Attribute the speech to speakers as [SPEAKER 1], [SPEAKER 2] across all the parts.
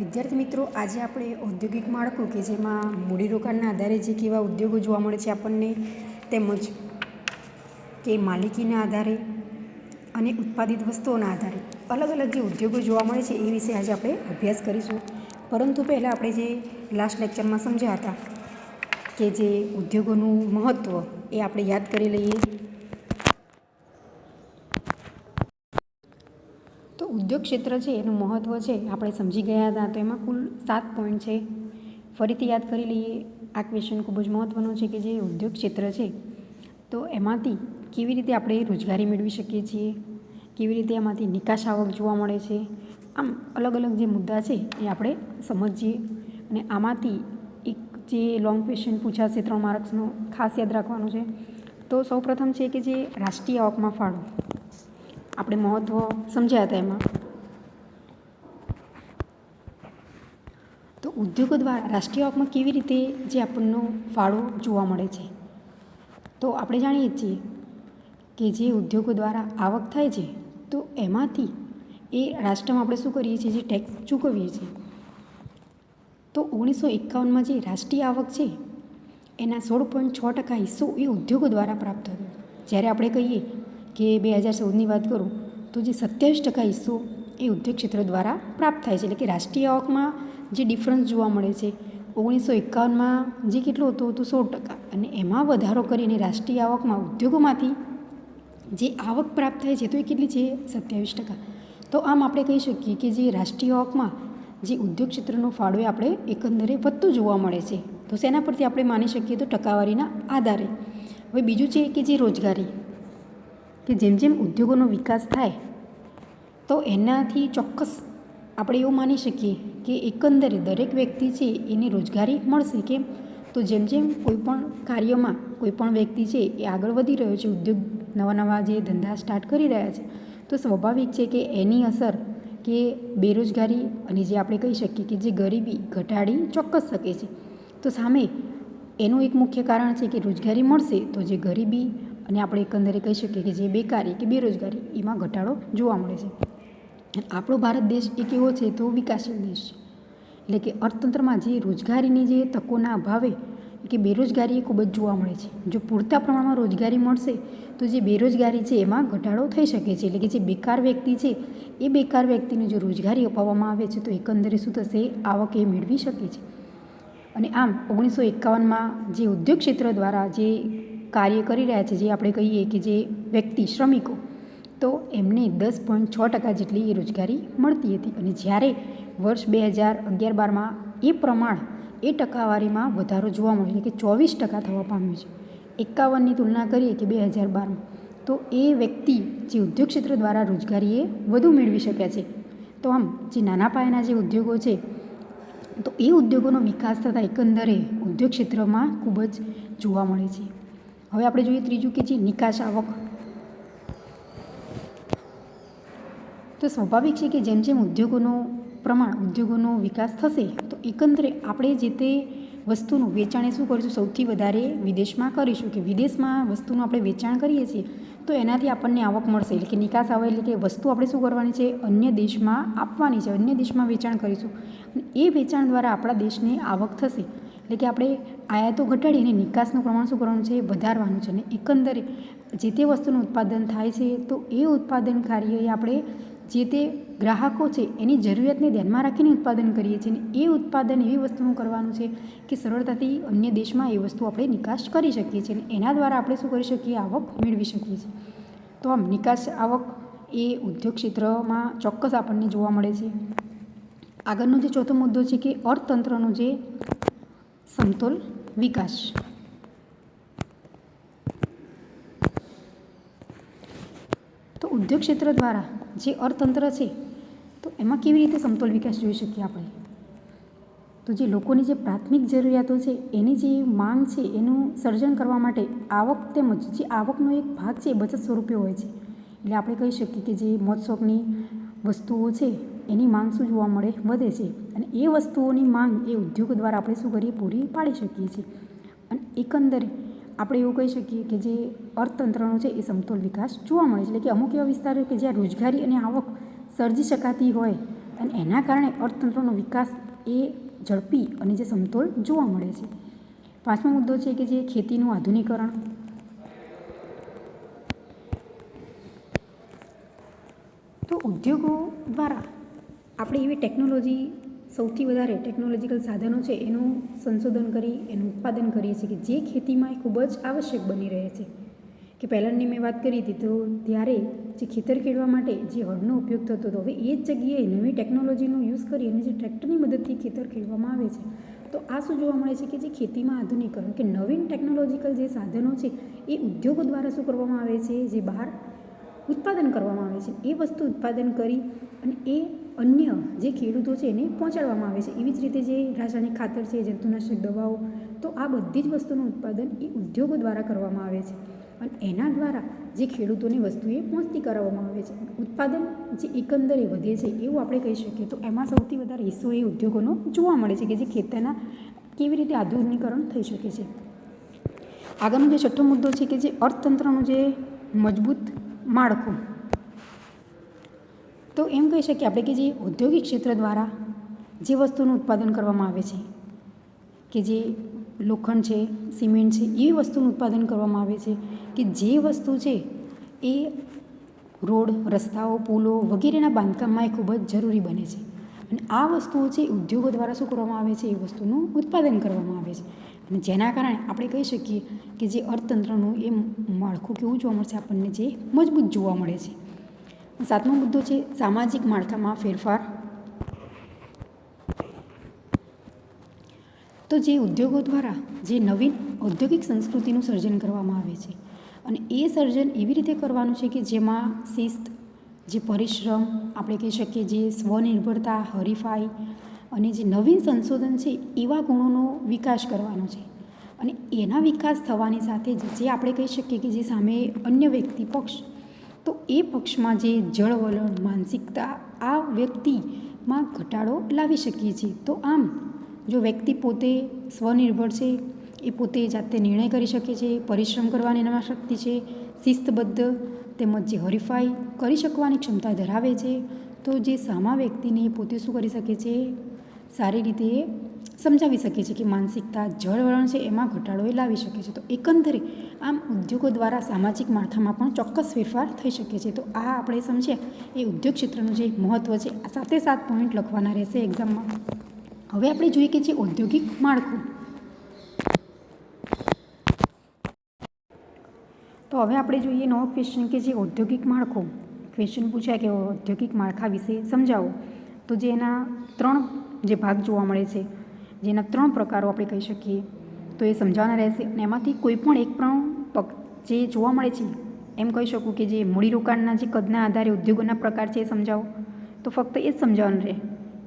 [SPEAKER 1] વિદ્યાર્થી મિત્રો, આજે આપણે ઔદ્યોગિક માળખું કે જેમાં મૂડીરોકાણના આધારે જે કેવા ઉદ્યોગો જોવા મળે છે આપણને, તેમજ કે માલિકીના આધારે અને ઉત્પાદિત વસ્તુઓના આધારે અલગ અલગ જે ઉદ્યોગો જોવા મળે છે એ વિશે આજે આપણે અભ્યાસ કરીશું. પરંતુ પહેલાં આપણે જે લાસ્ટ લેક્ચરમાં સમજ્યા હતા કે જે ઉદ્યોગોનું મહત્ત્વ એ આપણે યાદ કરી લઈએ. તો ઉદ્યોગ ક્ષેત્ર છે એનું મહત્ત્વ છે આપણે સમજી ગયા હતા. તો એમાં કુલ 7 પોઈન્ટ છે. ફરીથી યાદ કરી લઈએ. આ ક્વેશ્ચન ખૂબ જ મહત્ત્વનો છે કે જે ઉદ્યોગ ક્ષેત્ર છે તો એમાંથી કેવી રીતે આપણે રોજગારી મેળવી શકીએ છીએ, કેવી રીતે એમાંથી નિકાસ આવક જોવા મળે છે. આમ અલગ અલગ જે મુદ્દા છે એ આપણે સમજીએ. અને આમાંથી એક જે લોંગ ક્વેશ્ચન પૂછાશે 3 માર્ક્સનો, ખાસ યાદ રાખવાનું છે. તો સૌપ્રથમ છે કે જે રાષ્ટ્રીય આવકમાં ફાળો, આપણે મહત્ત્વ સમજ્યા હતા એમાં. તો ઉદ્યોગો દ્વારા રાષ્ટ્રીય આવકમાં કેવી રીતે જે આપણનો ફાળો જોવા મળે છે. તો આપણે જાણીએ છીએ કે જે ઉદ્યોગો દ્વારા આવક થાય છે તો એમાંથી એ રાષ્ટ્રમાં આપણે શું કરીએ છીએ, જે ટેક્સ ચૂકવીએ છીએ. તો 1951માં જે રાષ્ટ્રીય આવક છે એના 16.6% હિસ્સો એ ઉદ્યોગો દ્વારા પ્રાપ્ત થયો. જ્યારે આપણે કહીએ કે 2014ની વાત કરું તો જે 27% હિસ્સો એ ઉદ્યોગ ક્ષેત્ર દ્વારા પ્રાપ્ત થાય છે. એટલે કે રાષ્ટ્રીય આવકમાં જે ડિફરન્સ જોવા મળે છે, 1951માં જે કેટલો હતો તો 16%, અને એમાં વધારો કરીને રાષ્ટ્રીય આવકમાં ઉદ્યોગોમાંથી જે આવક પ્રાપ્ત થાય છે તો એ કેટલી છે, 27%. તો આમ આપણે કહી શકીએ કે જે રાષ્ટ્રીય આવકમાં જે ઉદ્યોગ ક્ષેત્રનો ફાળો એ આપણે એકંદરે વધતું જોવા મળે છે. તો શેના પરથી આપણે માની શકીએ, તો ટકાવારીના આધારે. હવે બીજું છે કે જે રોજગારી, કે જેમ જેમ ઉદ્યોગોનો વિકાસ થાય તો એનાથી ચોક્કસ આપણે એવું માની શકીએ કે એકંદરે દરેક વ્યક્તિ છે એને રોજગારી મળશે. કેમ? તો જેમ જેમ કોઈપણ કાર્યમાં કોઈપણ વ્યક્તિ છે એ આગળ વધી રહ્યો છે, ઉદ્યોગ નવા નવા જે ધંધા સ્ટાર્ટ કરી રહ્યા છે, તો સ્વાભાવિક છે કે એની અસર કે બેરોજગારી અને જે આપણે કહી શકીએ કે જે ગરીબી ઘટાડી ચોક્કસ શકે છે. તો સામે એનું એક મુખ્ય કારણ છે કે રોજગારી મળશે તો જે ગરીબી અને આપણે એકંદરે કહી શકીએ કે જે બેકારી કે બેરોજગારી એમાં ઘટાડો જોવા મળે છે. આપણો ભારત દેશ એક એવો છે તો વિકાસશીલ દેશ છે. એટલે કે અર્થતંત્રમાં જે રોજગારીની જે તકોના અભાવે કે બેરોજગારી એ ખૂબ જ જોવા મળે છે. જો પૂરતા પ્રમાણમાં રોજગારી મળશે તો જે બેરોજગારી છે એમાં ઘટાડો થઈ શકે છે. એટલે કે જે બેકાર વ્યક્તિ છે એ બેકાર વ્યક્તિને જો રોજગારી અપાવવામાં આવે છે તો એકંદરે શું થશે, આવક એ મેળવી શકે છે. અને આમ 1951માં જે ઉદ્યોગ ક્ષેત્ર દ્વારા જે કાર્ય કરી રહ્યા છે, જે આપણે કહીએ કે જે વ્યક્તિ શ્રમિકો, તો એમને 10.6% જેટલી એ રોજગારી મળતી હતી. અને જ્યારે વર્ષ 2011-12માં એ પ્રમાણ એ ટકાવારીમાં વધારો જોવા મળ્યો, એટલે કે 24% થવા પામ્યું છે. 51ની તુલના કરીએ કે 2012માં, તો એ વ્યક્તિ જે ઉદ્યોગ ક્ષેત્ર દ્વારા રોજગારી એ વધુ મેળવી શક્યા છે. તો આમ જે નાના પાયાના જે ઉદ્યોગો છે તો એ ઉદ્યોગોનો વિકાસ થતાં એકંદરે ઉદ્યોગ ક્ષેત્રમાં ખૂબ જ જોવા મળે છે. હવે આપણે જોઈએ ત્રીજું કે જે નિકાસ આવક. તો સ્વાભાવિક છે કે જેમ જેમ ઉદ્યોગોનો વિકાસ થશે તો એકંદરે આપણે જે તે વસ્તુનું વેચાણ શું કરીશું, સૌથી વધારે વિદેશમાં કરીશું. કે વિદેશમાં વસ્તુનું આપણે વેચાણ કરીએ છીએ તો એનાથી આપણને આવક મળશે. એટલે કે નિકાસ આવે એટલે કે વસ્તુ આપણે શું કરવાની છે, અન્ય દેશમાં આપવાની છે, અન્ય દેશમાં વેચાણ કરીશું. અને એ વેચાણ દ્વારા આપણા દેશને આવક થશે. એટલે કે આપણે આયાતો ઘટાડીને નિકાસનું પ્રમાણ શું કરવાનું છે, વધારવાનું છે. અને એકંદરે જે તે વસ્તુનું ઉત્પાદન થાય છે તો એ ઉત્પાદન કાર્ય એ આપણે જે તે ગ્રાહકો છે એની જરૂરિયાતને ધ્યાનમાં રાખીને ઉત્પાદન કરીએ છીએ. અને એ ઉત્પાદન એવી વસ્તુનું કરવાનું છે કે સરળતાથી અન્ય દેશમાં એ વસ્તુ આપણે નિકાસ કરી શકીએ છીએ. અને એના દ્વારા આપણે શું કરી શકીએ, આવક મેળવી શકીએ છીએ. તો આમ નિકાસ આવક એ ઉદ્યોગ ક્ષેત્રમાં ચોક્કસ આપણને જોવા મળે છે. આગળનો જે ચોથો મુદ્દો છે કે અર્થતંત્રનો જે સમતોલ વિકાસ. તો ઉદ્યોગ ક્ષેત્ર દ્વારા જે અર્થતંત્ર છે તો એમાં કેવી રીતે સમતોલ વિકાસ જોઈ શકીએ આપણે. તો જે લોકોની જે પ્રાથમિક જરૂરિયાતો છે એની જે માંગ છે એનું સર્જન કરવા માટે આવક, તેમજ જે આવકનો એક ભાગ છે એ બચત સ્વરૂપે હોય છે. એટલે આપણે કહી શકીએ કે જે મોજશોખની વસ્તુઓ છે એની માંગ શું જોવા મળે, વધે છે. અને એ વસ્તુઓની માંગ એ ઉદ્યોગ દ્વારા આપણે શું કરીએ, પૂરી પાડી શકીએ છીએ. અને એકંદરે આપણે એવું કહી શકીએ કે જે અર્થતંત્રનો છે એ સમતોલ વિકાસ જોવા મળે છે. એટલે કે અમુક એવા વિસ્તારો કે જ્યાં રોજગારી અને આવક સર્જી શકાતી હોય અને એના કારણે અર્થતંત્રનો વિકાસ એ ઝડપી અને જે સમતોલ જોવા મળે છે. 5મો મુદ્દો છે કે જે ખેતીનું આધુનિકરણ. તો ઉદ્યોગો દ્વારા આપણે એવી ટેકનોલોજી, સૌથી વધારે ટેકનોલોજીકલ સાધનો છે એનું સંશોધન કરી એનું ઉત્પાદન કરીએ છીએ કે જે ખેતીમાં ખૂબ જ આવશ્યક બની રહે છે. કે પહેલાંની મેં વાત કરી હતી તો ત્યારે જે ખેતર ખેડવા માટે જે હળનો ઉપયોગ થતો હતો, હવે એ જ જગ્યાએ નવી ટેકનોલોજીનો યુઝ કરી અને જે ટ્રેક્ટરની મદદથી ખેતર ખેડવામાં આવે છે. તો આ શું જોવા મળે છે કે જે ખેતીમાં આધુનિકરણ કે નવીન ટેકનોલોજીકલ જે સાધનો છે એ ઉદ્યોગો દ્વારા શું કરવામાં આવે છે, જે બહાર ઉત્પાદન કરવામાં આવે છે એ વસ્તુ ઉત્પાદન કરી અને એ અન્ય જે ખેડૂતો છે એને પહોંચાડવામાં આવે છે. એવી જ રીતે જે રાસાયણિક ખાતર છે, જંતુનાશક દવાઓ, તો આ બધી જ વસ્તુનું ઉત્પાદન એ ઉદ્યોગો દ્વારા કરવામાં આવે છે અને એના દ્વારા જે ખેડૂતોની વસ્તુ એ પહોંચતી કરાવવામાં આવે છે. ઉત્પાદન જે એકંદરે વધે છે એવું આપણે કહી શકીએ. તો એમાં સૌથી વધારે હિસ્સો એ ઉદ્યોગોનો જોવા મળે છે કે જે ખેતરના કેવી રીતે આધુનિકરણ થઈ શકે છે. આગળનો જે 6થો મુદ્દો છે કે જે અર્થતંત્રનું જે મજબૂત માળખું. તો એમ કહી શકીએ આપણે કે જે ઔદ્યોગિક ક્ષેત્ર દ્વારા જે વસ્તુનું ઉત્પાદન કરવામાં આવે છે કે જે લોખંડ છે, સિમેન્ટ છે, એવી વસ્તુનું ઉત્પાદન કરવામાં આવે છે કે જે વસ્તુ છે એ રોડ, રસ્તાઓ, પુલો વગેરેના બાંધકામમાં એ ખૂબ જ જરૂરી બને છે. અને આ વસ્તુઓ છે ઉદ્યોગો દ્વારા શું કરવામાં આવે છે, એ વસ્તુનું ઉત્પાદન કરવામાં આવે છે. અને જેના કારણે આપણે કહી શકીએ કે જે અર્થતંત્રનું એ માળખું કેવું જોવા મળશે આપણને, જે મજબૂત જોવા મળે છે. 7મો મુદ્દો છે સામાજિક માળખામાં ફેરફાર. તો જે ઉદ્યોગો દ્વારા જે નવીન ઔદ્યોગિક સંસ્કૃતિનું સર્જન કરવામાં આવે છે અને એ સર્જન એવી રીતે કરવાનું છે કે જેમાં શિસ્ત, જે પરિશ્રમ, આપણે કહી શકીએ જે સ્વનિર્ભરતા, હરીફાઈ અને જે નવીન સંશોધન છે એવા ગુણોનો વિકાસ કરવાનો છે. અને એના વિકાસ થવાની સાથે જ જે આપણે કહી શકીએ કે જે સામે અન્ય વ્યક્તિ પક્ષ, તો એ પક્ષમાં જે જળવલણ, માનસિકતા, આ વ્યક્તિમાં ઘટાડો લાવી શકીએ છીએ. તો આમ જો વ્યક્તિ પોતે સ્વનિર્ભર છે, એ પોતે જાતે નિર્ણય કરી શકે છે, પરિશ્રમ કરવાની એનામાં શક્તિ છે, શિસ્તબદ્ધ તેમજ જે હરીફાઈ કરી શકવાની ક્ષમતા ધરાવે છે, તો જે સામા વ્યક્તિને પોતે શું કરી શકે છે, સારી રીતે સમજાવી શકે છે કે માનસિકતા, જળવલણ છે એમાં ઘટાડો એ લાવી શકે છે. તો એકંદરે આમ ઉદ્યોગો દ્વારા સામાજિક માળખામાં પણ ચોક્કસ ફેરફાર થઈ શકે છે. તો આ આપણે સમજ્યા એ ઉદ્યોગ ક્ષેત્રનું જે મહત્ત્વ છે. આ 7 પોઈન્ટ લખવાના રહેશે એક્ઝામમાં. હવે આપણે જોઈએ કે જે ઔદ્યોગિક માળખું. તો હવે આપણે જોઈએ નવો ક્વેશ્ચન કે જે ઔદ્યોગિક માળખું. ક્વેશ્ચન પૂછાય કે ઔદ્યોગિક માળખા વિશે સમજાવો. તો જે એના 3 જે ભાગ જોવા મળે છે, જેના 3 પ્રકારો આપણે કહી શકીએ, તો એ સમજાવવાના રહેશે. અને એમાંથી કોઈ પણ એક પણ જે જોવા મળે છે એમ કહી શકું કે જે મૂડીરોકાણના જે કદના આધારે ઉદ્યોગોના પ્રકાર છે એ સમજાવો, તો ફક્ત એ જ સમજાવવાનું રહે.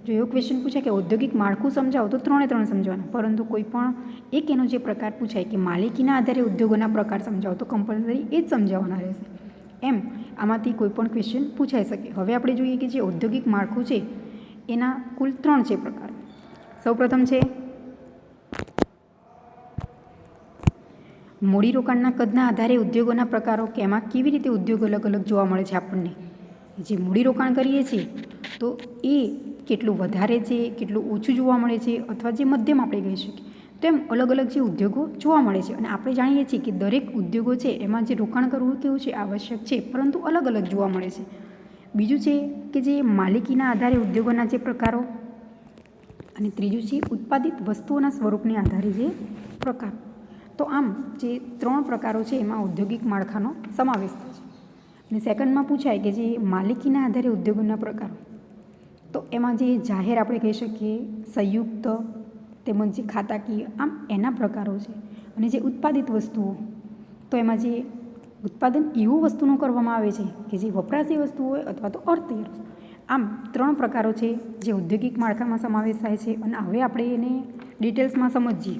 [SPEAKER 1] જો એવો ક્વેશ્ચન પૂછાય કે ઔદ્યોગિક માળખું સમજાવો, તો 3 સમજાવવાના. પરંતુ કોઈ પણ એક એનો જે પ્રકાર પૂછાય કે માલિકીના આધારે ઉદ્યોગોના પ્રકાર સમજાવો, તો કમ્પલસરી એ જ સમજાવવાના રહેશે. એમ આમાંથી કોઈ પણ ક્વેશ્ચન પૂછાઈ શકે. હવે આપણે જોઈએ કે જે ઔદ્યોગિક માળખું છે એના કુલ 3 છે પ્રકાર. સૌપ્રથમ છે મૂડીરોકાણના કદના આધારે ઉદ્યોગોના પ્રકારો, કે એમાં કેવી રીતે ઉદ્યોગ અલગ અલગ જોવા મળે છે આપણને. જે મૂડીરોકાણ કરીએ છીએ તો એ કેટલું વધારે છે, કેટલું ઓછું જોવા મળે છે, અથવા જે મધ્યમ આપણે કહી શકીએ. તો એમ અલગ અલગ જે ઉદ્યોગો જોવા મળે છે. અને આપણે જાણીએ છીએ કે દરેક ઉદ્યોગો છે એમાં જે રોકાણ કરવું કેવું છે, આવશ્યક છે, પરંતુ અલગ અલગ જોવા મળે છે. બીજું છે કે જે માલિકીના આધારે ઉદ્યોગોના જે પ્રકારો, અને ત્રીજું છે ઉત્પાદિત વસ્તુઓના સ્વરૂપને આધારે જે પ્રકાર. તો આમ જે 3 પ્રકારો છે એમાં ઔદ્યોગિક માળખાનો સમાવેશ થાય છે. અને સેકન્ડમાં પૂછાય કે જે માલિકીના આધારે ઉદ્યોગોના પ્રકારો, તો એમાં જે જાહેર આપણે કહી શકીએ, સંયુક્ત તેમજ જે ખાતાકીય, આમ એના પ્રકારો છે. અને જે ઉત્પાદિત વસ્તુઓ, તો એમાં જે ઉત્પાદન એવું વસ્તુનું કરવામાં આવે છે કે જે વપરાશી વસ્તુ હોય અથવા તો અર્થતંત્ર. આમ 3 પ્રકારો છે જે ઔદ્યોગિક માળખામાં સમાવેશ થાય છે. અને હવે આપણે એને ડિટેલ્સમાં સમજીએ.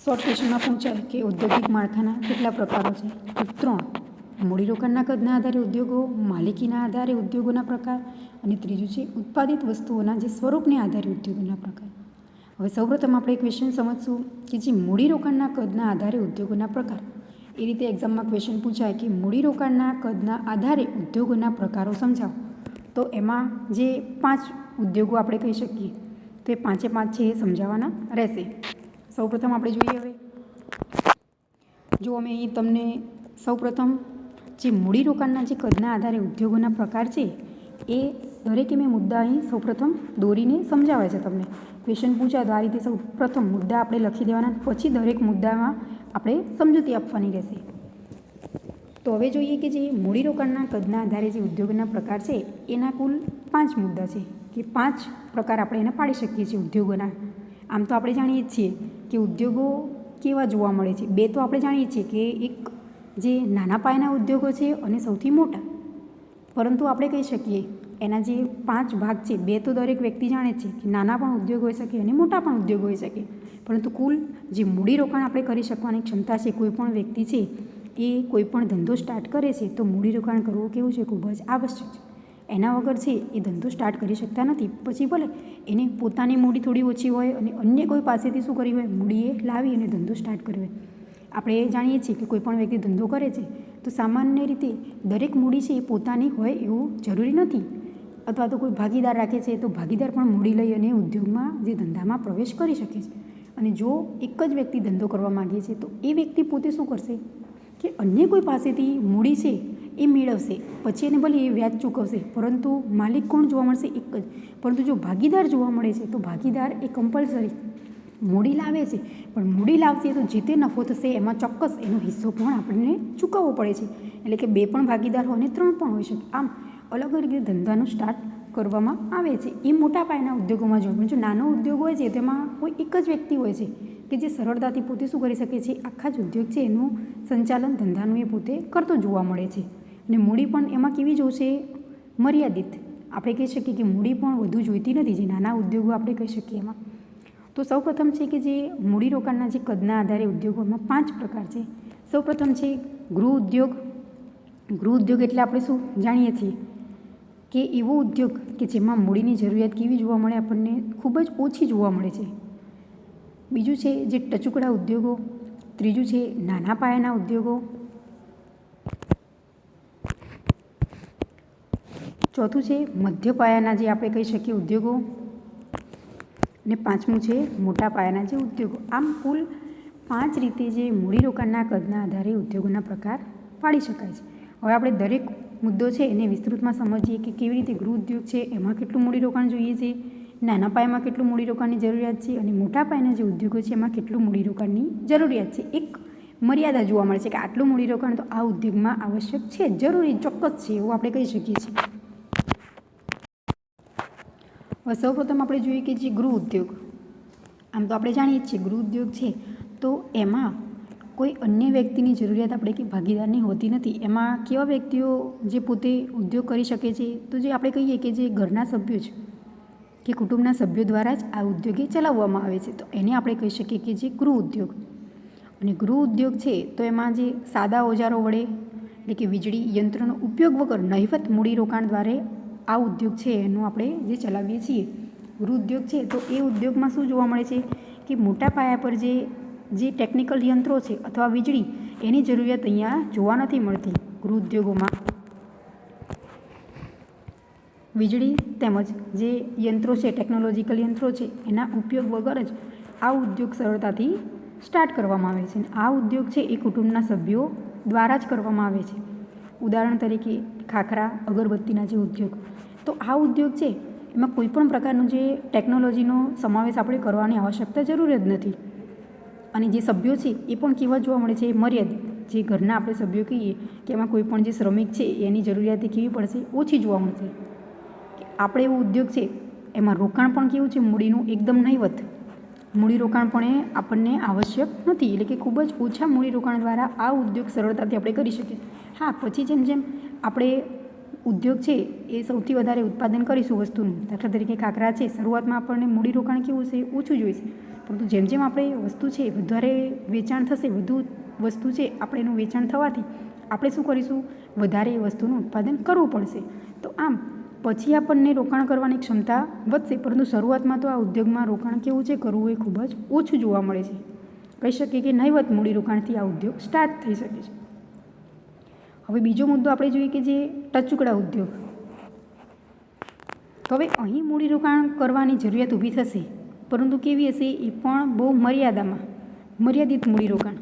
[SPEAKER 1] શોર્ટ ક્વેશ્ચનમાં પૂછાય કે ઔદ્યોગિક માળખાના કેટલા પ્રકારો છે, તો 3. મૂડીરોકાણના કદના આધારે ઉદ્યોગો, માલિકીના આધારે ઉદ્યોગોના પ્રકાર, અને ત્રીજું છે ઉત્પાદિત વસ્તુઓના જે સ્વરૂપને આધારે ઉદ્યોગોના પ્રકાર. હવે સૌપ્રથમ આપણે ક્વેશ્ચન સમજશું કે જે મૂડીરોકાણના કદના આધારે ઉદ્યોગોના પ્રકાર. એ રીતે એક્ઝામમાં ક્વેશ્ચન પૂછાય કે મૂડીરોકાણના કદના આધારે ઉદ્યોગોના પ્રકારો સમજાવો, તો એમાં જે 5 ઉદ્યોગો આપણે કહી શકીએ તો એ 5 છે એ સમજાવવાના રહેશે. સૌપ્રથમ આપણે જોઈએ હવે જો અમે અહીં તમને સૌપ્રથમ જે મૂડીરોકાણના જે કદના આધારે ઉદ્યોગોના પ્રકાર છે એ દરેકે મેં મુદ્દા અહીં સૌપ્રથમ દોરીને સમજાવ્યા છે તમને. ક્વેશ્ચન પૂછાય તો આ રીતે સૌપ્રથમ મુદ્દા આપણે લખી દેવાના, પછી દરેક મુદ્દામાં આપણે સમજૂતી આપવાની રહેશે. તો હવે જોઈએ કે જે મૂડીરોકાણના કદના આધારે જે ઉદ્યોગોના પ્રકાર છે એના કુલ 5 મુદ્દા છે કે 5 પ્રકાર આપણે એને પાડી શકીએ છીએ ઉદ્યોગોના. આમ તો આપણે જાણીએ જ છીએ કે ઉદ્યોગો કેવા જોવા મળે છે. 2 તો આપણે જાણીએ છીએ કે એક જે નાના પાયાના ઉદ્યોગો છે અને સૌથી મોટા. પરંતુ આપણે કહી શકીએ એના જે 5 ભાગ છે, 2 તો દરેક વ્યક્તિ જાણે છે કે નાના પણ ઉદ્યોગ હોઈ શકે અને મોટા પણ ઉદ્યોગ હોઈ શકે. પરંતુ કુલ જે મૂડીરોકાણ આપણે કરી શકવાની ક્ષમતા છે, કોઈ પણ વ્યક્તિ છે એ કોઈ પણ ધંધો સ્ટાર્ટ કરે છે તો મૂડીરોકાણ કરવું કેવું છે, ખૂબ જ આવશ્યક છે. એના વગર છે એ ધંધો સ્ટાર્ટ કરી શકતા નથી. પછી ભલે એને પોતાની મૂડી થોડી ઓછી હોય અને અન્ય કોઈ પાસેથી શું કરી હોય, મૂડી એ લાવી અને ધંધો સ્ટાર્ટ કર્યો હોય. આપણે જાણીએ છીએ કે કોઈ પણ વ્યક્તિ ધંધો કરે છે તો સામાન્ય રીતે દરેક મૂડી છે એ પોતાની હોય એવું જરૂરી નથી. અથવા તો કોઈ ભાગીદાર રાખે છે તો ભાગીદાર પણ મૂડી લઈ અને ઉદ્યોગમાં જે ધંધામાં પ્રવેશ કરી શકે છે. અને જો એક જ વ્યક્તિ ધંધો કરવા માગે છે તો એ વ્યક્તિ પોતે શું કરશે કે અન્ય કોઈ પાસેથી મૂડી છે એ મેળવશે, પછી એને ભલે એ વ્યાજ ચૂકવશે, પરંતુ માલિક કોણ જોવા મળશે, એક જ. પરંતુ જો ભાગીદાર જોવા મળે છે તો ભાગીદાર એ કમ્પલસરી મૂડી લાવે છે, પણ મૂડી લાવશે તો જે તે નફો થશે એમાં ચોક્કસ એનો હિસ્સો પણ આપણને ચૂકવવો પડે છે. એટલે કે 2 પણ ભાગીદાર હોય અને 3 પણ હોઈ શકે. આમ અલગ અલગ રીતે ધંધાનું સ્ટાર્ટ કરવામાં આવે છે. એ મોટા પાયાના ઉદ્યોગોમાં જોઈએ. જો નાનો ઉદ્યોગ હોય છે તેમાં કોઈ એક જ વ્યક્તિ હોય છે કે જે સરળતાથી પોતે શું કરી શકે છે, આખા જ ઉદ્યોગ છે એનું સંચાલન ધંધાનું એ પોતે કરતો જોવા મળે છે. અને મૂડી પણ એમાં કેવી જોશે, મર્યાદિત. આપણે કહી શકીએ કે મૂડી પણ વધુ જોઈતી નથી, જે નાના ઉદ્યોગો આપણે કહી શકીએ એમાં. તો સૌપ્રથમ છે કે જે મૂડીરોકાણના જે કદના આધારે ઉદ્યોગોમાં 5 પ્રકાર છે. સૌપ્રથમ છે ગૃહ ઉદ્યોગ. ગૃહ ઉદ્યોગ એટલે આપણે શું જાણીએ છીએ કે એવો ઉદ્યોગ કે જેમાં મૂડીની જરૂરિયાત કેવી જોવા મળે, આપણને ખૂબ જ ઓછી જોવા મળે છે. બીજું છે જે ટચુકડા ઉદ્યોગો. ત્રીજું છે નાના પાયાના ઉદ્યોગો. ચોથું છે મધ્ય પાયાના જે આપણે કહી શકીએ ઉદ્યોગો. અને 5મું છે મોટા પાયાના જે ઉદ્યોગો. આમ કુલ 5 રીતે જે મૂડીરોકાણના કદના આધારે ઉદ્યોગોના પ્રકાર પાડી શકાય છે. હવે આપણે દરેક મુદ્દો છે એને વિસ્તૃતમાં સમજીએ કે કેવી રીતે ગૃહ ઉદ્યોગ છે એમાં કેટલું મૂડીરોકાણ જોઈએ છે, નાના પાયામાં કેટલું મૂડીરોકાણની જરૂરિયાત છે અને મોટા પાયાના જે ઉદ્યોગો છે એમાં કેટલું મૂડીરોકાણની જરૂરિયાત છે. એક મર્યાદા જોવા મળે છે કે આટલું મૂડીરોકાણ તો આ ઉદ્યોગમાં આવશ્યક છે, જરૂરી, ચોક્કસ છે એવું આપણે કહી શકીએ છીએ. હવે સૌપ્રથમ આપણે જોઈએ કે જે ગૃહ ઉદ્યોગ. આમ તો આપણે જાણીએ જ છીએ ગૃહ ઉદ્યોગ છે તો એમાં કોઈ અન્ય વ્યક્તિની જરૂરિયાત આપણે કે ભાગીદારની હોતી નથી. એમાં કેવા વ્યક્તિઓ જે પોતે ઉદ્યોગ કરી શકે છે, તો જે આપણે કહીએ કે જે ઘરના સભ્યો છે કે કુટુંબના સભ્યો દ્વારા જ આ ઉદ્યોગે ચલાવવામાં આવે છે તો એને આપણે કહી શકીએ કે જે ગૃહ ઉદ્યોગ. અને ગૃહ ઉદ્યોગ છે તો એમાં જે સાદા ઓજારો વડે એટલે કે વીજળી યંત્રનો ઉપયોગ વગર નહિવત મૂડીરોકાણ દ્વારા આ ઉદ્યોગ છે એનું આપણે જે ચલાવીએ છીએ ગૃહ ઉદ્યોગ છે, તો એ ઉદ્યોગમાં શું જોવા મળે છે કે મોટા પાયા પર જે ટેકનિકલ યંત્રો છે અથવા વીજળી એની જરૂરિયાત અહીંયા જોવા નથી મળતી. ગૃહ ઉદ્યોગોમાં વીજળી તેમજ જે યંત્રો છે, ટેકનોલોજીકલ યંત્રો છે એના ઉપયોગ વગર જ આ ઉદ્યોગ સરળતાથી સ્ટાર્ટ કરવામાં આવે છે. અને આ ઉદ્યોગ છે એ કુટુંબના સભ્યો દ્વારા જ કરવામાં આવે છે. ઉદાહરણ તરીકે ખાખરા, અગરબત્તીના જે ઉદ્યોગ. તો આ ઉદ્યોગ છે એમાં કોઈ પણ પ્રકારનું જે ટેકનોલોજીનો સમાવેશ આપણે કરવાની આવશ્યકતા જરૂર જ નથી. અને જે સભ્યો છે એ પણ કેવા જોવા મળે છે, મર્યાદિત. જે ઘરના આપણે સભ્યો કહીએ કે એમાં કોઈ પણ જે શ્રમિક છે એની જરૂરિયાત કેવી પડશે, ઓછી જોવા મળશે. આપણે એવો ઉદ્યોગ છે એમાં રોકાણ પણ કેવું છે, મૂડીનું એકદમ નહિવત. મૂડીરોકાણ પણ એ આપણને આવશ્યક નથી. એટલે કે ખૂબ જ ઓછા મૂડીરોકાણ દ્વારા આ ઉદ્યોગ સરળતાથી આપણે કરી શકીએ. હા, પછી જેમ જેમ આપણે ઉદ્યોગ છે એ સૌથી વધારે ઉત્પાદન કરીશું વસ્તુનું, દાખલા તરીકે ખાખરા છે, શરૂઆતમાં આપણને મૂડીરોકાણ કેવું છે, ઓછું જોઈશે. પરંતુ જેમ જેમ આપણે વસ્તુ છે વધારે વેચાણ થશે, વધુ વસ્તુ છે આપણે એનું વેચાણ થવાથી આપણે શું કરીશું, વધારે એ વસ્તુનું ઉત્પાદન કરવું પડશે. તો આમ પછી આપણને રોકાણ કરવાની ક્ષમતા વધશે. પરંતુ શરૂઆતમાં તો આ ઉદ્યોગમાં રોકાણ કેવું છે, કરવું એ ખૂબ જ ઓછું જોવા મળે છે. કહી શકીએ કે નહિવત મૂડીરોકાણથી આ ઉદ્યોગ સ્ટાર્ટ થઈ શકે છે. હવે બીજો મુદ્દો આપણે જોઈએ કે જે ટચુકડા ઉદ્યોગ. તો હવે અહીં મૂડીરોકાણ કરવાની જરૂરિયાત ઊભી થશે, પરંતુ કેવી હશે? એ પણ બહુ મર્યાદિત મૂડીરોકાણ.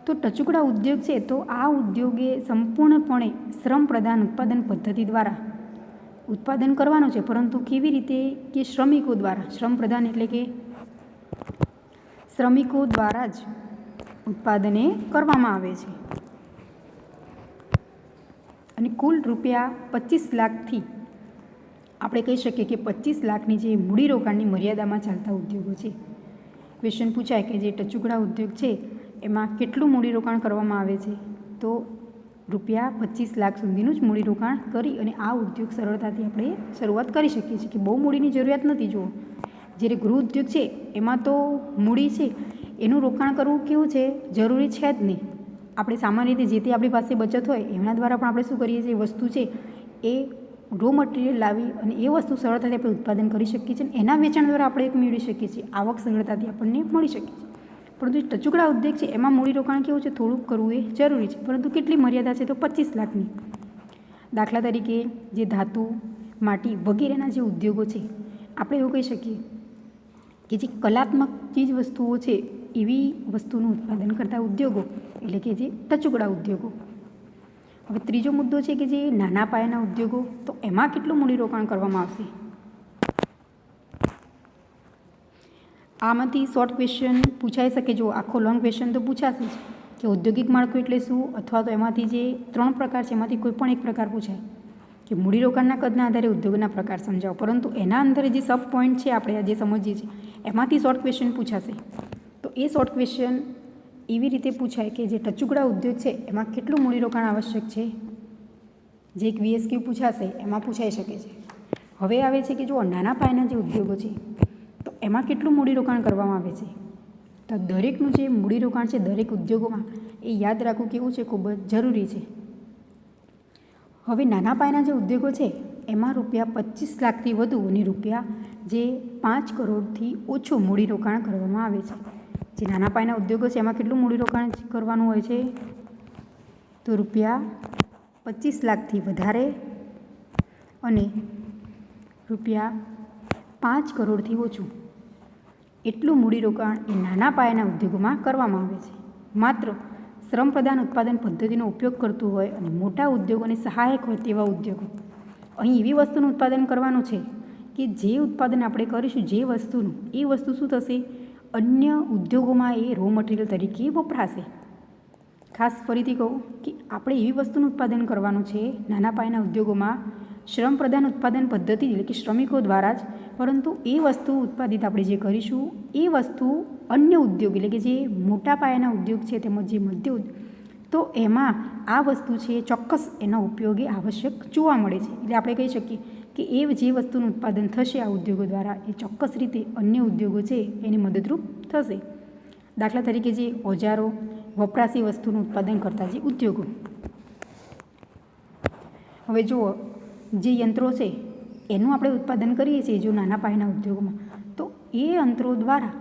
[SPEAKER 1] તો ટચુકડા ઉદ્યોગ છે, તો આ ઉદ્યોગે સંપૂર્ણપણે શ્રમ પ્રધાન ઉત્પાદન પદ્ધતિ દ્વારા ઉત્પાદન કરવાનું છે, પરંતુ કેવી રીતે? કે શ્રમિકો દ્વારા. શ્રમ પ્રધાન એટલે કે શ્રમિકો દ્વારા જ ઉત્પાદને કરવામાં આવે છે. અને કુલ રૂપિયા 25 લાખથી આપણે કહી શકીએ કે 25 લાખની જે મૂડીરોકાણની મર્યાદામાં ચાલતા ઉદ્યોગો છે. ક્વેશ્ચન પૂછાય કે જે ટચુકડા ઉદ્યોગ છે એમાં કેટલું મૂડીરોકાણ કરવામાં આવે છે? તો રૂપિયા 25 લાખ સુધીનું જ મૂડીરોકાણ કરી અને આ ઉદ્યોગ સરળતાથી આપણે શરૂઆત કરી શકીએ છીએ, કે બહુ મૂડીની જરૂરિયાત નથી. જુઓ, જ્યારે ગૃહ ઉદ્યોગ છે એમાં તો મૂડી છે એનું રોકાણ કરવું કેવું છે? જરૂરી છે જ નહીં. આપણે સામાન્ય રીતે જે તે આપણી પાસે બચત હોય એમના દ્વારા પણ આપણે શું કરીએ છીએ? વસ્તુ છે એ રો મટીરિયલ લાવી અને એ વસ્તુ સરળતાથી આપણે ઉત્પાદન કરી શકીએ છીએ, એના વેચાણ દ્વારા આપણે એક મેળવી શકીએ છીએ, આવક સરળતાથી આપણને મળી શકે છે. પરંતુ ટચુકડા ઉદ્યોગ છે એમાં મૂડીરોકાણ કેવું છે? થોડુંક કરવું એ જરૂરી છે, પરંતુ કેટલી મર્યાદા છે? તો 25 લાખની. દાખલા તરીકે જે ધાતુ, માટી વગેરેના જે ઉદ્યોગો છે, આપણે એવું કહી શકીએ કે જે કલાત્મક ચીજ વસ્તુઓ છે એવી વસ્તુનું ઉત્પાદન કરતા ઉદ્યોગો એટલે કે જે ટચુકડા ઉદ્યોગો. હવે ત્રીજો મુદ્દો છે કે જે નાના પાયાના ઉદ્યોગો, તો એમાં કેટલું મૂડીરોકાણ કરવામાં આવશે? આમાંથી શોર્ટ ક્વેશ્ચન પૂછાઈ શકે. જો આખો લોંગ ક્વેશ્ચન તો પૂછાશે જ કે ઔદ્યોગિક માળખું એટલે શું, અથવા તો એમાંથી જે 3 પ્રકાર છે એમાંથી કોઈ પણ એક પ્રકાર પૂછાય કે મૂડીરોકાણના કદના આધારે ઉદ્યોગના પ્રકાર સમજાવો. પરંતુ એના અંદર જે સબ પોઈન્ટ છે આપણે જે સમજીએ છીએ એમાંથી શોર્ટ ક્વેશ્ચન પૂછાશે. તો એ શોર્ટ ક્વેશ્ચન એવી રીતે પૂછાય કે જે ટચુકડા ઉદ્યોગ છે એમાં કેટલું મૂડીરોકાણ આવશ્યક છે, જે એક VSQ પૂછાશે એમાં પૂછાઈ શકે છે. હવે આવે છે કે જો નાના પાયાના જે ઉદ્યોગો છે તો એમાં કેટલું મૂડીરોકાણ કરવામાં આવે છે? તો દરેકનું જે મૂડીરોકાણ છે દરેક ઉદ્યોગોમાં એ યાદ રાખવું કેવું છે? ખૂબ જ જરૂરી છે. હવે નાના પાયાના જે ઉદ્યોગો છે એમાં રૂપિયા 25 લાખથી વધુ અને રૂપિયા જે 5 કરોડથી ઓછું મૂડીરોકાણ કરવામાં આવે છે. જે નાના પાયાના ઉદ્યોગો છે એમાં કેટલું મૂડીરોકાણ કરવાનું હોય છે? તો રૂપિયા 25 લાખથી વધારે અને રૂપિયા 5 કરોડથી ઓછું એટલું મૂડીરોકાણ એ નાના પાયાના ઉદ્યોગોમાં કરવામાં આવે છે. માત્ર શ્રમ પ્રધાન ઉત્પાદન પદ્ધતિનો ઉપયોગ કરતું હોય અને મોટા ઉદ્યોગોને સહાયક હોય તેવા ઉદ્યોગો. અહીં એવી વસ્તુનું ઉત્પાદન કરવાનું છે કે જે ઉત્પાદન આપણે કરીશું જે વસ્તુનું, એ વસ્તુ શું થશે? અન્ય ઉદ્યોગોમાં એ રો મટીરિયલ તરીકે વપરાશે. ખાસ ફરીથી કહું કે આપણે એવી વસ્તુનું ઉત્પાદન કરવાનું છે નાના પાયાના ઉદ્યોગોમાં શ્રમ પ્રધાન ઉત્પાદન પદ્ધતિ એટલે કે શ્રમિકો દ્વારા જ, પરંતુ એ વસ્તુ ઉત્પાદિત આપણે જે કરીશું એ વસ્તુ અન્ય ઉદ્યોગ એટલે કે જે મોટા પાયાના ઉદ્યોગ છે તેમજ જે મધ્ય તો એમાં આ વસ્તુ છે ચોક્કસ એનો ઉપયોગ એ આવશ્યક જોવા મળે છે. એટલે આપણે કહી શકીએ કે એ જે વસ્તુનું ઉત્પાદન થશે આ ઉદ્યોગો દ્વારા એ ચોક્કસ રીતે અન્ય ઉદ્યોગો છે એને મદદરૂપ થશે. દાખલા તરીકે જે ઓજારો, વપરાશી વસ્તુનું ઉત્પાદન કરતા જે ઉદ્યોગો. હવે જુઓ, જે યંત્રો છે એનું આપણે ઉત્પાદન કરીએ છીએ જો નાના પાયાના ઉદ્યોગોમાં, તો એ યંત્રો દ્વારા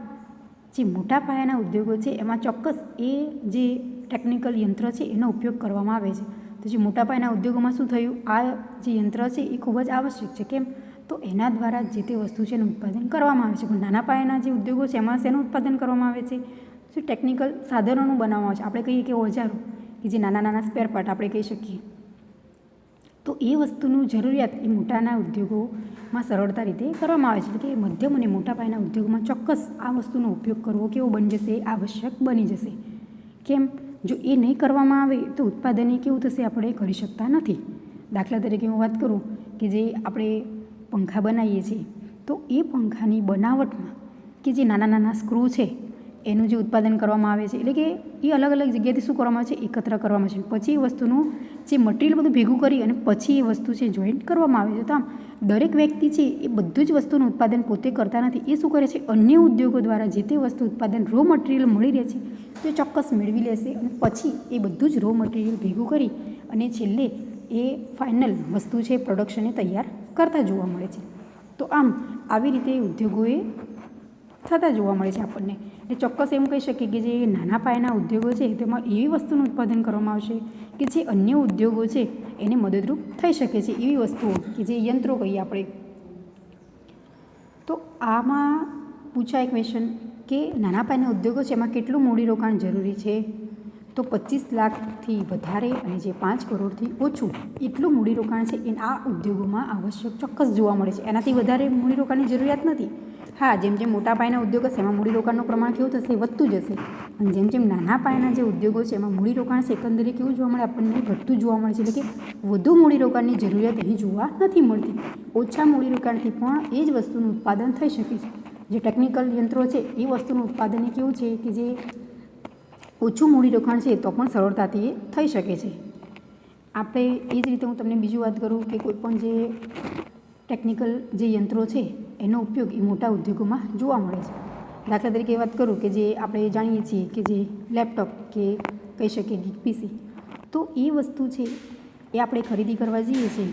[SPEAKER 1] જે મોટા પાયાના ઉદ્યોગો છે એમાં ચોક્કસ એ જે ટેકનિકલ યંત્ર છે એનો ઉપયોગ કરવામાં આવે છે. તો જે મોટા પાયાના ઉદ્યોગોમાં શું થયું? આ જે યંત્ર છે એ ખૂબ જ આવશ્યક છે. કેમ? તો એના દ્વારા જે તે વસ્તુ છે એનું ઉત્પાદન કરવામાં આવે છે. પણ નાના પાયાના જે ઉદ્યોગો છે એમાં શેનું ઉત્પાદન કરવામાં આવે છે? જે ટેકનિકલ સાધનોનું બનાવવામાં આવે છે. આપણે કહીએ કે ઓજારો, કે જે નાના નાના સ્પેર પાર્ટ આપણે કહી શકીએ. તો એ વસ્તુનું જરૂરિયાત એ મોટાના ઉદ્યોગોમાં સરળતા રીતે કરવામાં આવે છે. એટલે કે મધ્યમ અને મોટા પાયાના ઉદ્યોગોમાં ચોક્કસ આ વસ્તુનો ઉપયોગ કરવો કેવો બની જશે? આવશ્યક બની જશે. કેમ? જો એ નહીં કરવામાં આવે તો ઉત્પાદન એ કેવું થશે? આપણે કરી શકતા નથી. દાખલા તરીકે હું વાત કરું કે જે આપણે પંખા બનાવીએ છીએ તો એ પંખાની બનાવટમાં કે જે નાના નાના સ્ક્રૂ છે એનું જે ઉત્પાદન કરવામાં આવે છે એટલે કે એ અલગ અલગ જગ્યાએથી શું કરવામાં આવે છે? એકત્ર કરવામાં આવે છે. પછી એ વસ્તુનું જે મટીરિયલ બધું ભેગું કરી અને પછી એ વસ્તુ છે જોઈન્ટ કરવામાં આવે છે. તો આમ દરેક વ્યક્તિ છે એ બધું જ વસ્તુનું ઉત્પાદન પોતે કરતા નથી. એ શું કરે છે? અન્ય ઉદ્યોગો દ્વારા જે તે વસ્તુ ઉત્પાદન રો મટીરિયલ મળી રહે છે તો એ ચોક્કસ મેળવી લેશે અને પછી એ બધું જ રો મટીરિયલ ભેગું કરી અને છેલ્લે એ ફાઇનલ વસ્તુ છે પ્રોડક્શને તૈયાર કરતા જોવા મળે છે. તો આમ આવી રીતે ઉદ્યોગોએ થતા જોવા મળે છે આપણને. એટલે ચોક્કસ એમ કહી શકીએ કે જે નાના પાયાના ઉદ્યોગો છે તેમાં એવી વસ્તુનું ઉત્પાદન કરવામાં આવશે કે જે અન્ય ઉદ્યોગો છે એને મદદરૂપ થઈ શકે છે, એવી વસ્તુઓ કે જે યંત્રો કહીએ આપણે. તો આમાં પૂછાય ક્વેશ્ચન કે નાના પાયાના ઉદ્યોગો છે એમાં કેટલું મૂડીરોકાણ જરૂરી છે? તો 25 લાખથી વધારે અને જે 5 કરોડથી ઓછું એટલું મૂડીરોકાણ છે એ આ ઉદ્યોગોમાં આવશ્યક ચોક્કસ જોવા મળે છે. એનાથી વધારે મૂડીરોકાણની જરૂરિયાત નથી. હા, જેમ જેમ મોટા પાયાના ઉદ્યોગો છે એમાં મૂડીરોકાણનું પ્રમાણ કેવું થશે? વધતું જશે. અને જેમ જેમ નાના પાયાના જે ઉદ્યોગો છે એમાં મૂડીરોકાણ સેકન્ડરી કેવું જોવા મળે? આપણને ઘટતું જોવા મળે છે. એટલે કે વધુ મૂડીરોકાણની જરૂરિયાત અહીં જોવા નથી મળતી. ઓછા મૂડીરોકાણથી પણ એ જ વસ્તુનું ઉત્પાદન થઈ શકે છે. જે ટેકનિકલ યંત્રો છે એ વસ્તુનું ઉત્પાદન એ કેવું છે કે જે ઓછું મૂડીરોકાણ છે તો પણ સરળતાથી એ થઈ શકે છે. આપણે એ જ રીતે હું તમને બીજું વાત કરું કે કોઈપણ જે ટેકનિકલ જે યંત્રો છે એનો ઉપયોગ એ મોટા ઉદ્યોગોમાં જોવા મળે છે. દાખલા તરીકે વાત કરું કે જે આપણે જાણીએ છીએ કે જે લેપટોપ કે કહી શકીએ કે પીસી, તો એ વસ્તુ છે એ આપણે ખરીદી કરવા જઈએ છીએ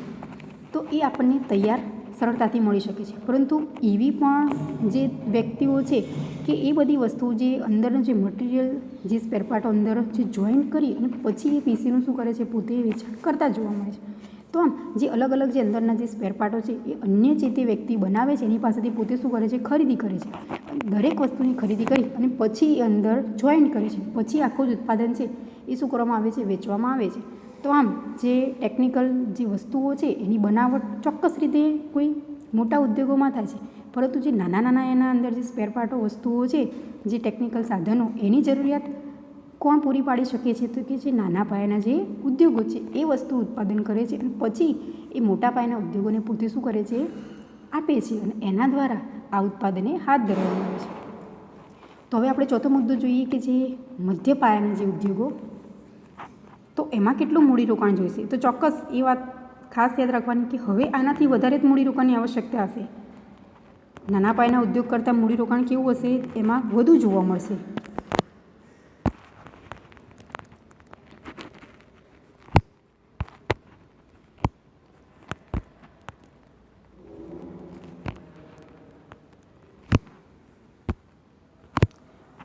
[SPEAKER 1] તો એ આપણને તૈયાર સરળતાથી મળી શકે છે. પરંતુ એવી પણ જે વ્યક્તિઓ છે કે એ બધી વસ્તુઓ જે અંદરનું જે મટીરિયલ જે સ્પેરપાર્ટો અંદર જે જોઈન્ટ કરી અને પછી એ પીસીનું શું કરે છે? પોતે વેચાણ કરતા જોવા મળે છે. તો આમ જે અલગ અલગ જે અંદરના જે સ્પેરપાર્ટો છે એ અન્ય જે તે વ્યક્તિ બનાવે છે એની પાસેથી પોતે શું કરે છે? ખરીદી કરે છે. દરેક વસ્તુની ખરીદી કરી અને પછી એ અંદર જોઈન્ટ કરે છે. પછી આખું જ ઉત્પાદન છે એ શું કરવામાં આવે છે? વેચવામાં આવે છે. તો આમ જે ટેકનિકલ જે વસ્તુઓ છે એની બનાવટ ચોક્કસ રીતે કોઈ મોટા ઉદ્યોગોમાં થાય છે, પરંતુ જે નાના નાના એના અંદર જે સ્પેરપાર્ટો વસ્તુઓ છે, જે ટેકનિકલ સાધનો, એની જરૂરિયાત કોણ પૂરી પાડી શકે છે? તો કે જે નાના પાયાના જે ઉદ્યોગો છે એ વસ્તુ ઉત્પાદન કરે છે અને પછી એ મોટા પાયાના ઉદ્યોગોને પોતે શું કરે છે? આપે છે અને એના દ્વારા આ ઉત્પાદને હાથ ધરવામાં આવે છે. તો હવે આપણે ચોથો મુદ્દો જોઈએ કે જે મધ્ય પાયાના જે ઉદ્યોગો, તો એમાં કેટલું મૂડીરોકાણ જોઈશે? તો ચોક્કસ એ વાત ખાસ યાદ રાખવાની કે હવે આનાથી વધારે જ મૂડીરોકાણની આવશ્યકતા હશે. નાના પાયાના ઉદ્યોગ કરતાં મૂડીરોકાણ કેવું હશે? એમાં વધુ જોવા મળશે.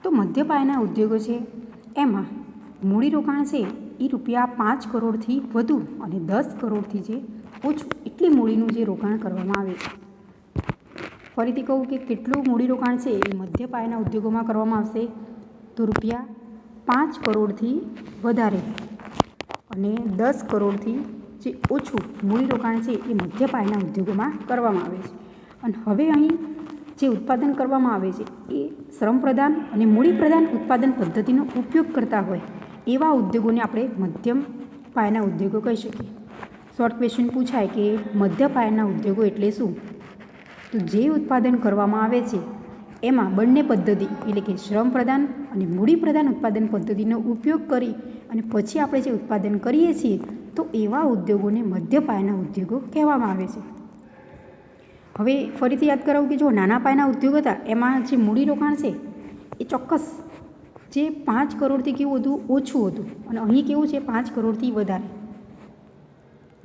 [SPEAKER 1] તો મધ્ય પાયાના ઉદ્યોગો છે એમાં મૂડીરોકાણ છે એ ₹5 કરોડથી વધુ અને 10 કરોડથી જે ઓછું એટલી મૂડીનું જે રોકાણ કરવામાં આવે છે. ફરીથી કહું કે કેટલું મૂડીરોકાણ છે એ મધ્ય પાયાના ઉદ્યોગોમાં કરવામાં આવશે? તો ₹5 કરોડથી વધારે અને 10 કરોડથી જે ઓછું મૂડીરોકાણ છે એ મધ્ય પાયાના ઉદ્યોગોમાં કરવામાં આવે છે. અને હવે અહીં જે ઉત્પાદન કરવામાં આવે છે એ શ્રમપ્રધાન અને મૂડીપ્રધાન ઉત્પાદન પદ્ધતિનો ઉપયોગ કરતા હોય એવા ઉદ્યોગોને આપણે મધ્યમ પાયાના ઉદ્યોગો કહી શકીએ. શોર્ટ ક્વેશ્ચન પૂછાય કે મધ્ય પાયાના ઉદ્યોગો એટલે શું? તો જે ઉત્પાદન કરવામાં આવે છે એમાં બંને પદ્ધતિ એટલે કે શ્રમપ્રધાન અને મૂડીપ્રધાન ઉત્પાદન પદ્ધતિનો ઉપયોગ કરી અને પછી આપણે જે ઉત્પાદન કરીએ છીએ તો એવા ઉદ્યોગોને મધ્ય પાયાના ઉદ્યોગો કહેવામાં આવે છે. હવે ફરીથી યાદ કરાવું કે જો નાના પાયાના ઉદ્યોગ હતા એમાં જે મૂડીરોકાણ છે એ ચોક્કસ જે 5 કરોડથી કેવું હતું? ઓછું હતું. અને અહીં કેવું છે? 5 કરોડથી વધારે.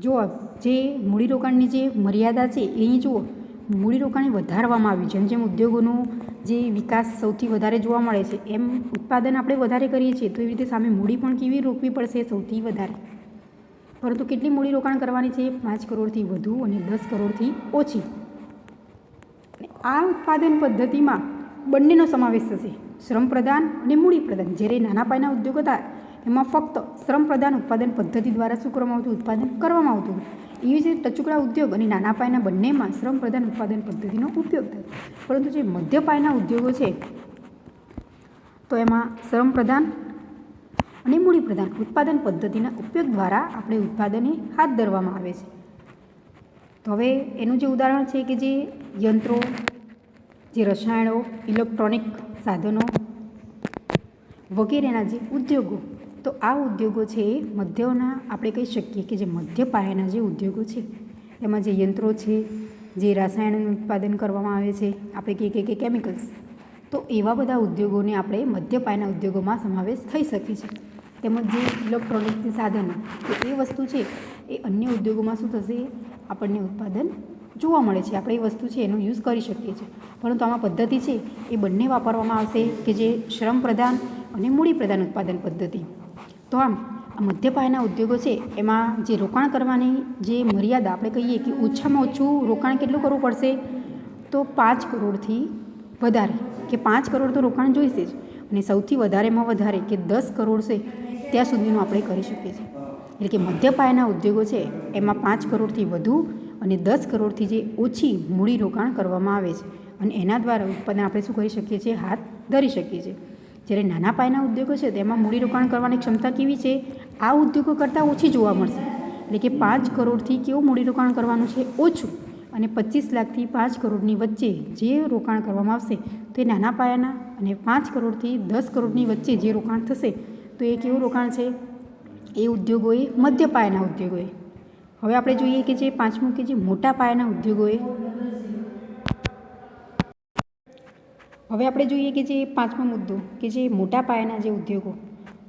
[SPEAKER 1] જો જે મૂડીરોકાણની જે મર્યાદા છે એ અહીં જુઓ, મૂડીરોકાણ વધારવામાં આવ્યું. જેમ જેમ ઉદ્યોગોનો જે વિકાસ સૌથી વધારે જોવા મળે છે એમ ઉત્પાદન આપણે વધારે કરીએ છીએ તો એવી રીતે સામે મૂડી પણ કેવી રોકવી પડશે? સૌથી વધારે. પરંતુ કેટલી મૂડીરોકાણ કરવાની છે? 5 કરોડથી વધુ અને 10 કરોડથી ઓછી. આ ઉત્પાદન પદ્ધતિમાં બંનેનો સમાવેશ થશે, શ્રમપ્રધાન અને મૂડીપ્રધાન. જ્યારે નાના પાયાના ઉદ્યોગ હતા એમાં ફક્ત શ્રમપ્રધાન ઉત્પાદન પદ્ધતિ દ્વારા શું કરવામાં આવતું? ઉત્પાદન કરવામાં આવતું. એવી જ રીતે ટચુકડા ઉદ્યોગ અને નાના પાયાના બંનેમાં શ્રમપ્રધાન ઉત્પાદન પદ્ધતિનો ઉપયોગ થાય. પરંતુ જે મધ્ય પાયાના ઉદ્યોગો છે તો એમાં શ્રમપ્રધાન અને મૂડીપ્રધાન ઉત્પાદન પદ્ધતિના ઉપયોગ દ્વારા આપણે ઉત્પાદને હાથ ધરવામાં આવે છે. તો હવે એનું જે ઉદાહરણ છે કે જે યંત્રો, જે રસાયણો, ઇલેક્ટ્રોનિક સાધનો વગેરેના જે ઉદ્યોગો, તો આ ઉદ્યોગો છે એ મધ્યના આપણે કહી શકીએ કે જે મધ્ય પાયાના જે ઉદ્યોગો છે એમાં જે યંત્રો છે, જે રસાયણનું ઉત્પાદન કરવામાં આવે છે, આપણે કહીએ કે કેમિકલ્સ, તો એવા બધા ઉદ્યોગોને આપણે મધ્ય પાયાના ઉદ્યોગોમાં સમાવેશ થઈ શકે છે. તેમજ જે ઇલેક્ટ્રોનિક જે સાધનો, તો એ વસ્તુ છે એ અન્ય ઉદ્યોગોમાં શું થશે? આપણને ઉત્પાદન જોવા મળે છે. આપણે એ વસ્તુ છે એનો યુઝ કરી શકીએ છીએ. પરંતુ આમાં પદ્ધતિ છે એ બંને વાપરવામાં આવશે કે જે શ્રમ પ્રધાન અને મૂડી પ્રધાન ઉત્પાદન પદ્ધતિ. તો આમ આ મધ્ય પાયાના ઉદ્યોગો છે એમાં જે રોકાણ કરવાની જે મર્યાદા આપણે કહીએ કે ઓછામાં ઓછું રોકાણ કેટલું કરવું પડશે, તો 5 કરોડથી વધારે કે 5 કરોડ તો રોકાણ જોઈશે જ, અને સૌથી વધારેમાં વધારે કે 10 કરોડ છે ત્યાં સુધીનું આપણે કરી શકીએ છીએ. એટલે કે મધ્ય પાયાના ઉદ્યોગો છે એમાં 5 કરોડથી વધુ અને 10 કરોડથી જે ઓછી મૂડી રોકાણ કરવામાં આવે છે, અને એના દ્વારા ઉત્પાદન આપણે શું કરી શકીએ છીએ, હાથ ધરી શકીએ છીએ. જ્યારે નાના પાયાના ઉદ્યોગો છે તેમાં મૂડી રોકાણ કરવાની ક્ષમતા કેવી છે, આ ઉદ્યોગો કરતાં ઓછી જોવા મળશે. એટલે કે 5 કરોડથી કેવું મૂડી રોકાણ કરવાનું છે, ઓછું, અને 25 લાખથી 5 કરોડની વચ્ચે જે રોકાણ કરવામાં આવશે તો એ નાના પાયાના, અને 5 કરોડથી 10 કરોડની વચ્ચે જે રોકાણ થશે તો એ કેવું રોકાણ છે, એ ઉદ્યોગોએ મધ્ય પાયાના ઉદ્યોગોએ. હવે આપણે જોઈએ કે જે પાંચમું કે જે મોટા પાયાના ઉદ્યોગોએ, હવે આપણે જોઈએ કે જે પાંચમો મુદ્દો કે જે મોટા પાયાના જે ઉદ્યોગો,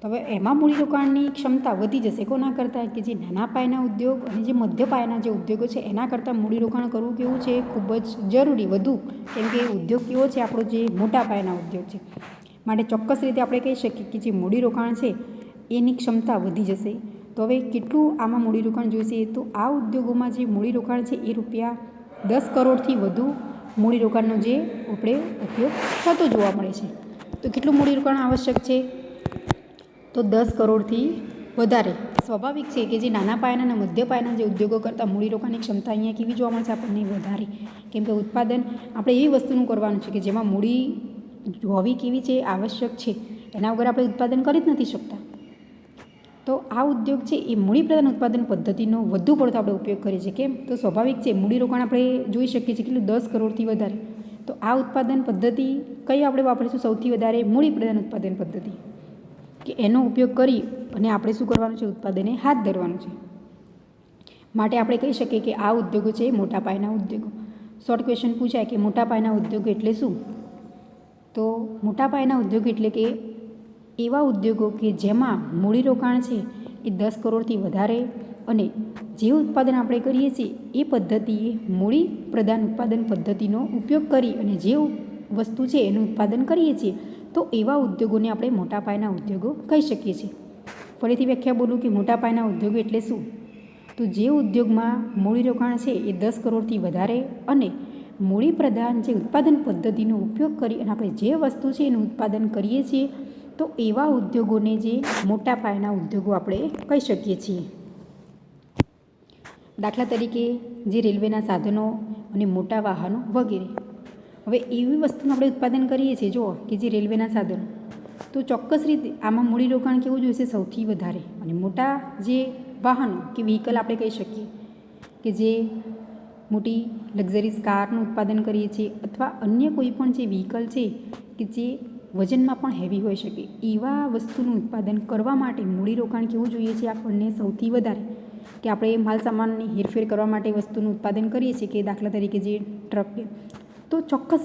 [SPEAKER 1] તો હવે એમાં મૂડીરોકાણની ક્ષમતા વધી જશે. કોના કરતાં, કે જે નાના પાયાના ઉદ્યોગ અને જે મધ્ય પાયાના જે ઉદ્યોગો છે એના કરતાં મૂડીરોકાણ કરવું કેવું છે, ખૂબ જ જરૂરી, વધુ. કેમ કે ઉદ્યોગ કેવો છે, આપણો જે મોટા પાયાના ઉદ્યોગ છે, માટે ચોક્કસ રીતે આપણે કહી શકીએ કે જે મૂડીરોકાણ છે એની ક્ષમતા વધી જશે. તો હવે કેટલું આમાં મૂડીરોકાણ જોઈશે, તો આ ઉદ્યોગોમાં જે મૂડીરોકાણ છે એ ₹10 કરોડથી વધુ મૂડીરોકાણનો જે આપણે ઉપયોગ થતો જોવા મળે છે. તો કેટલું મૂડીરોકાણ આવશ્યક છે, તો 10 કરોડથી વધારે. સ્વાભાવિક છે કે જે નાના પાયાના અને મધ્ય પાયાના જે ઉદ્યોગો કરતાં મૂડીરોકાણની ક્ષમતા અહીંયા કેવી જોવા મળશે આપણને, વધારે. કેમ કે ઉત્પાદન આપણે એવી વસ્તુનું કરવાનું છે કે જેમાં મૂડી હોવી કેવી છે, આવશ્યક છે. એના વગર આપણે ઉત્પાદન કરી જ નથી શકતા. તો આ ઉદ્યોગ છે એ મૂડી પ્રધાન ઉત્પાદન પદ્ધતિનો વધુ પડતો આપણે ઉપયોગ કરીએ છીએ. કેમ, તો સ્વાભાવિક છે, મૂડીરોકાણ આપણે જોઈ શકીએ છીએ કેટલું, 10 કરોડથી વધારે. તો આ ઉત્પાદન પદ્ધતિ કઈ આપણે વાપરીશું સૌથી વધારે, મૂડી પ્રધાન ઉત્પાદન પદ્ધતિ, કે એનો ઉપયોગ કરી અને આપણે શું કરવાનું છે, ઉત્પાદને હાથ ધરવાનું છે. માટે આપણે કહી શકીએ કે આ ઉદ્યોગો છે મોટા પાયાના ઉદ્યોગો. શોર્ટ ક્વેશ્ચન પૂછાય કે મોટા પાયાના ઉદ્યોગો એટલે શું, તો મોટા પાયાના ઉદ્યોગ એટલે કે એવા ઉદ્યોગો કે જેમાં મૂડીરોકાણ છે એ 10 કરોડથી વધારે, અને જે ઉત્પાદન આપણે કરીએ છીએ એ પદ્ધતિએ મૂડી પ્રધાન ઉત્પાદન પદ્ધતિનો ઉપયોગ કરી અને જે વસ્તુ છે એનું ઉત્પાદન કરીએ છીએ, તો એવા ઉદ્યોગોને આપણે મોટા પાયાના ઉદ્યોગો કહી શકીએ છીએ. ફરીથી વ્યાખ્યા બોલું કે મોટા પાયાના ઉદ્યોગો એટલે શું, તો જે ઉદ્યોગમાં મૂડીરોકાણ છે એ 10 કરોડથી વધારે અને મૂડી પ્રધાન જે ઉત્પાદન પદ્ધતિનો ઉપયોગ કરી અને આપણે જે વસ્તુ છે એનું ઉત્પાદન કરીએ છીએ, તો એવા ઉદ્યોગોને જે મોટા પાયાના ઉદ્યોગો આપણે કહી શકીએ છીએ. દાખલા તરીકે જે રેલવેના સાધનો અને મોટા વાહનો વગેરે. હવે એવી વસ્તુનું આપણે ઉત્પાદન કરીએ છીએ, જુઓ કે જે રેલવેના સાધનો, તો ચોક્કસ રીતે આમાં મૂડીરોકાણ કેવું જોઈશે, સૌથી વધારે. અને મોટા જે વાહનો કે વ્હીકલ આપણે કહી શકીએ કે જે મોટી લક્ઝરીઝ કારનું ઉત્પાદન કરીએ છીએ, અથવા અન્ય કોઈ પણ જે વ્હીકલ છે કે જે વજનમાં પણ હેવી હોઈ શકે, એવા વસ્તુનું ઉત્પાદન કરવા માટે મૂડીરોકાણ કેવું જોઈએ છે આપણને, સૌથી વધારે. કે આપણે માલ સામાનની હેરફેર કરવા માટે વસ્તુનું ઉત્પાદન કરીએ છીએ, કે દાખલા તરીકે જે ટ્રક, તો ચોક્કસ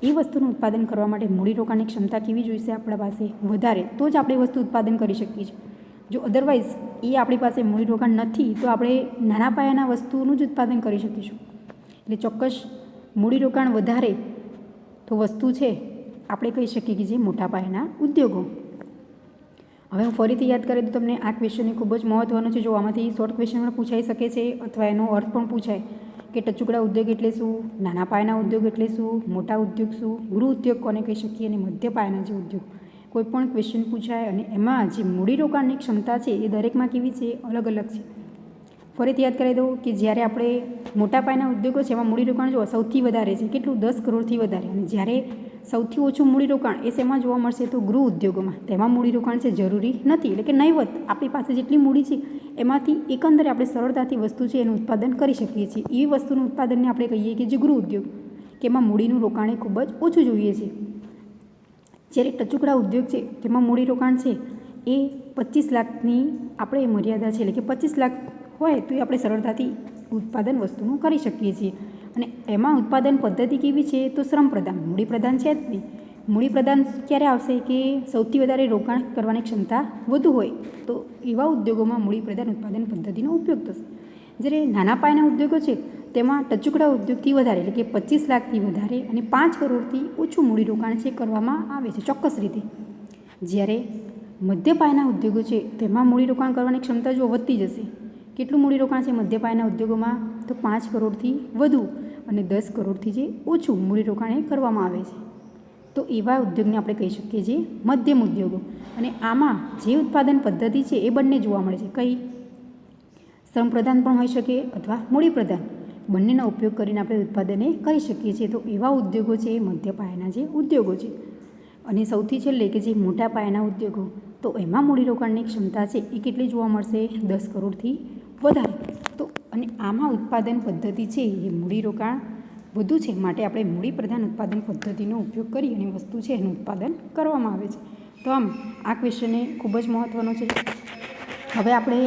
[SPEAKER 1] એ વસ્તુનું ઉત્પાદન કરવા માટે મૂડીરોકાણની ક્ષમતા કેવી જોઈશે આપણા પાસે, વધારે. તો જ આપણે વસ્તુ ઉત્પાદન કરી શકીએ છીએ. જો અદરવાઇઝ એ આપણી પાસે મૂડીરોકાણ નથી, તો આપણે નાના પાયાના વસ્તુનું જ ઉત્પાદન કરી શકીશું. એટલે ચોક્કસ મૂડીરોકાણ વધારે તો વસ્તુ છે આપણે કહી શકીએ કે જે મોટા પાયાના ઉદ્યોગો. હવે હું ફરીથી યાદ કરી દઉં તમને, આ ક્વેશ્ચન ખૂબ જ મહત્ત્વનો છે. જો આમાંથી શોર્ટ ક્વેશ્ચન પણ પૂછાઈ શકે છે, અથવા એનો અર્થ પણ પૂછાય કે ટચુકડા ઉદ્યોગ એટલે શું, નાના પાયાના ઉદ્યોગ એટલે શું, મોટા ઉદ્યોગ શું, ગૃહ ઉદ્યોગ કોને કહી શકીએ, અને મધ્ય પાયાના જે ઉદ્યોગ, કોઈ પણ ક્વેશ્ચન પૂછાય અને એમાં જે મૂડીરોકાણની ક્ષમતા છે એ દરેકમાં કેવી છે, અલગ અલગ છે. ફરીથી યાદ કરી દઉં કે જ્યારે આપણે મોટા પાયાના ઉદ્યોગો છે એમાં મૂડીરોકાણ જો સૌથી વધારે છે, કેટલું, 10 કરોડથી વધારે. અને જ્યારે સૌથી ઓછું મૂડીરોકાણ એ શેમાં જોવા મળશે, તો ગૃહ ઉદ્યોગોમાં. તેમાં મૂડીરોકાણ છે જરૂરી નથી, એટલે કે નહીવત. આપણી પાસે જેટલી મૂડી છે એમાંથી એકંદરે આપણે સરળતાથી વસ્તુ છે એનું ઉત્પાદન કરી શકીએ છીએ. એ વસ્તુનું ઉત્પાદનને આપણે કહીએ કે જે ગૃહ ઉદ્યોગ, કે એમાં મૂડીનું રોકાણ એ ખૂબ જ ઓછું જોઈએ છે. જ્યારે ટચુકડા ઉદ્યોગ છે તેમાં મૂડીરોકાણ છે એ 25 લાખની આપણે મર્યાદા છે, એટલે કે 25 લાખ હોય તો એ આપણે સરળતાથી ઉત્પાદન વસ્તુનું કરી શકીએ છીએ. અને એમાં ઉત્પાદન પદ્ધતિ કેવી છે, તો શ્રમ પ્રધાન, મૂડી પ્રધાન છે જ નહીં. મૂડી પ્રધાન ક્યારે આવશે, કે સૌથી વધારે રોકાણ કરવાની ક્ષમતા વધુ હોય, તો એવા ઉદ્યોગોમાં મૂડી પ્રધાન ઉત્પાદન પદ્ધતિનો ઉપયોગ થશે. જ્યારે નાના પાયાના ઉદ્યોગો છે તેમાં ટચુકડા ઉદ્યોગથી વધારે એટલે કે 25 લાખથી વધારે અને 5 કરોડથી ઓછું મૂડીરોકાણ છે કરવામાં આવે છે ચોક્કસ રીતે. જ્યારે મધ્ય પાયાના ઉદ્યોગો છે તેમાં મૂડીરોકાણ કરવાની ક્ષમતા જો વધતી જશે. કેટલું મૂડીરોકાણ છે મધ્ય પાયાના ઉદ્યોગોમાં? તો 5 કરોડથી વધુ અને 10 કરોડથી જે ઓછું મૂડીરોકાણ એ કરવામાં આવે છે. તો એવા ઉદ્યોગને આપણે કહી શકીએ જે મધ્યમ ઉદ્યોગો. અને આમાં જે ઉત્પાદન પદ્ધતિ છે એ બંને જોવા મળે છે. કઈ? શ્રમ પ્રધાન પણ હોઈ શકે અથવા મૂડી પ્રધાન, બંનેનો ઉપયોગ કરીને આપણે ઉત્પાદને કરી શકીએ છીએ. તો એવા ઉદ્યોગો છે એ મધ્ય પાયાના જે ઉદ્યોગો છે. અને સૌથી છેલ્લે કે જે મોટા પાયાના ઉદ્યોગો, તો એમાં મૂડીરોકાણની ક્ષમતા છે એ કેટલી જોવા મળશે? 10 કરોડથી વધારે. તો અને આમાં ઉત્પાદન પદ્ધતિ છે એ મૂડીરોકાણ વધુ છે, માટે આપણે મૂડી પ્રધાન ઉત્પાદન પદ્ધતિનો ઉપયોગ કરી અને વસ્તુ છે એનું ઉત્પાદન કરવામાં આવે છે. તો આમ આ ક્વેશ્ચન એ ખૂબ જ મહત્ત્વનો છે. હવે આપણે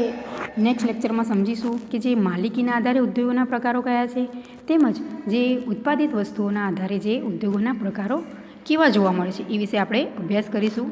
[SPEAKER 1] નેક્સ્ટ લેક્ચરમાં સમજીશું કે જે માલિકીના આધારે ઉદ્યોગોના પ્રકારો કયા છે, તેમજ જે ઉત્પાદિત વસ્તુઓના આધારે જે ઉદ્યોગોના પ્રકારો કેવા જોવા મળે છે એ વિશે આપણે અભ્યાસ કરીશું.